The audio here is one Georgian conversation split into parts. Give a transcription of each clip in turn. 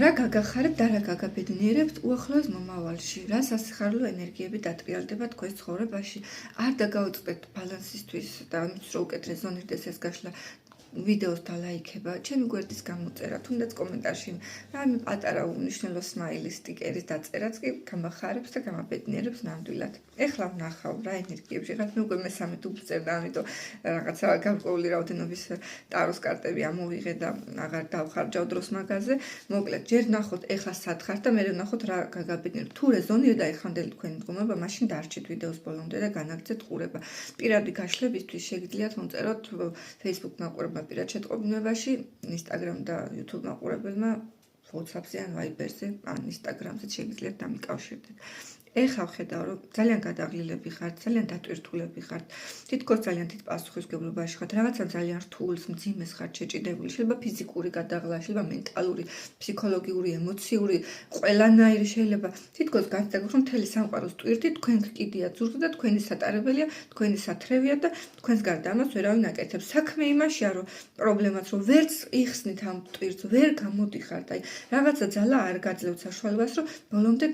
რა გაგახარებთ და რა გაგაბედნიერებთ უახლოეს მომავალში, რა სასიხარულო ენერგიები დატრიალდება თქვენს ცხოვრებაში. არ დაგაუწყდეთ ბალანსისთვის და ამის რო უკეთრეს ზონირდეს ეს გაშლა ვიდეოს დალაიქება, ჩემი გვერდის გამოწერა, თუნდაც კომენტარში რამე პატარა უნიშნელო სმაილის სტიკერის დაწერაც კი გამახარებს და გამაბედნიერებს ნამდვილად. ეხლა ვნახავ რა ენერგიებში, რაც მე უკვე მესამე თუბს წერდა, ამიტომ რაღაცა გარკვეული რაოდენობის ტაროს კარტები ამოვიღე და აღარ დავხარჯავ დროს მაგაზე. მოკლედ, ჯერ ვნახოთ ეხლა სად ხართ და მე ვნახოთ რა გაგაბედნიერებთ. თუ რეზონირდა ეხანდელი თქვენი მდგომარეობა, მაშინ დარჩით ვიდეოს ბოლომდე და განაგრძეთ ყურება. პირადი გაშლებისთვის შეგიძლიათ მომწეროთ Facebook მაყურებელმა პირად შეტყობინებაში, Instagram და YouTube მაყურებელმა WhatsApp-ზე ან Viber-ზე, ან Instagram-ზე შეგიძლიათ დამიკავშირდეთ. ეხლა ვხედავ, რომ ძალიან გადაღლილები ხართ, ძალიან დატვირთულები ხართ, თითქოს ძალიან დიდ პასუხისმგებლობაში ხართ, რაღაცა ძალიან რთულს, მძიმეს ხართ შეჭიდებული, შეიძლება ფიზიკური გადაღლა, შეიძლება მენტალური, ფსიქოლოგიური, ემოციური, ყველანაირი შეიძლება. თითქოს განსაკუთრებით რომ მთელი სამყაროს ტვირთით, თქვენ კიდია ზურგზე და თქვენი სატარებელია, თქვენი სათრევია და თქვენს გარდა ამას ვერავინ აკეთებს. საქმე იმაშია, რომ პრობლემაც რომ ვერც იხსნით ამ ტვირთს, ვერ გამოდიხართ, აი რაღაცა ძალა არ გაძლევთ საშუალებას, რომ ბოლომდე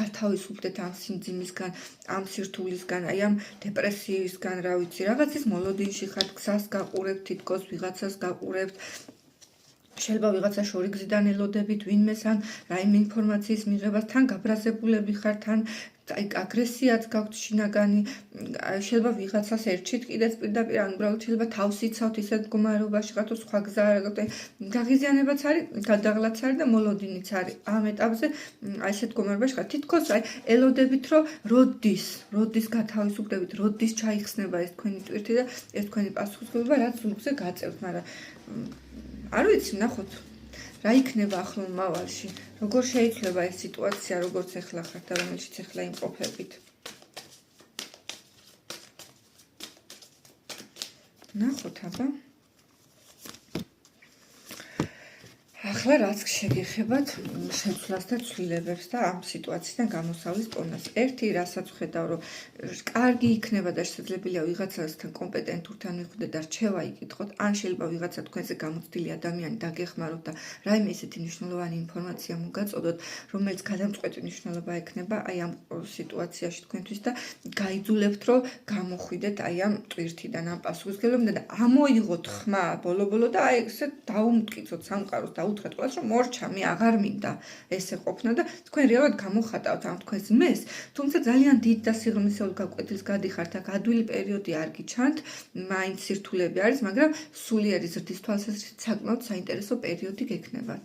გათავისუფლდეთ ამ სიმძიმისგან, ამ სირთულისგან, აი ამ დეპრესიისგან, რა ვიცი, რაღაცის მოლოდინში ხართ, გზას გაყურებთ, თითქოს ვიღაცას გაყურებთ. შეიძლება ვიღაცა შორიგზიდან ელოდებით ვინმეს ან რაიმე ინფორმაციის მიღებას, თან გაბრაზებულები ხართ, თან აი აგრესიაც გაქვთ შინაგანი, შეიძლება ვიღაცას ერჩით კიდეც პირდაპირ, ან უბრალოდ შეიძლება თავს იცავთ ისეთ მდგომარეობაში ხართ, თუ სხვა გზა არ გაქვთ. გაღიზიანებაც არის, გადაღლაც არის და მოლოდინიც არის. ამ ეტაპზე აი ესეთ მდგომარეობაში ხართ. თითქოს აი ელოდებით, რომ როდის გათავისუფლდებით, როდის ჩაიხსნება ეს თქვენი ტვირთი და ეს თქვენი პასუხისმგებლობა, რაც ზურგზე გაწევთ, მაგრამ არ ვიცი, ნახოთ. რა იქნება ახლო მომავალში? როგორ შეიძლება ეს სიტუაცია, როგორც ეხლა ხართ და რომელშიც ეხლა იმყოფებით? ნახოთ, აბა. ახლა რაც შეგეხებათ შეცვლას და ცვლილებებს და ამ სიტუაციიდან გამოსავლის პონას. ერთი, რასაც ვხედავ, რომ კარგი იქნება და შესაძლებელია ვიღაცასთან კომპეტენტურთან მიხვდეთ და რჩევა იკითხოთ, ან შეიძლება ვიღაცა თქვენზე გამოცდილი ადამიანი დაგეხმაროთ და რაიმე ესეთი მნიშვნელოვანი ინფორმაცია მოგაწოდოთ, რომელიც გადამწყვეტი მნიშვნელობა ექნება აი ამ სიტუაციაში თქვენთვის და გაიძულებთ, რომ გამოხვიდეთ აი ამ ტვირთიდან, ამ პასუხისმგებლობიდან და ამოიღოთ ხმა ბოლო-ბოლო და აი ესე დაუმტკიცოთ სამყაროს და უთხრათ ყველას, რომ მორჩა, მე აღარ მინდა ესე ყოფნა და თქვენ რეალურად გამოხატავთ ამ თქვენს მეს, თუმცა ძალიან დიდ და სიღრმისეულ გაკვეთილს გადიხართ, აქ ადვილი პერიოდი არ გიჩანთ, მაინც სირთულეები არის, მაგრამ სულიერი ზრდის თვალსაზრისით საკმაოდ საინტერესო პერიოდი გექნებათ.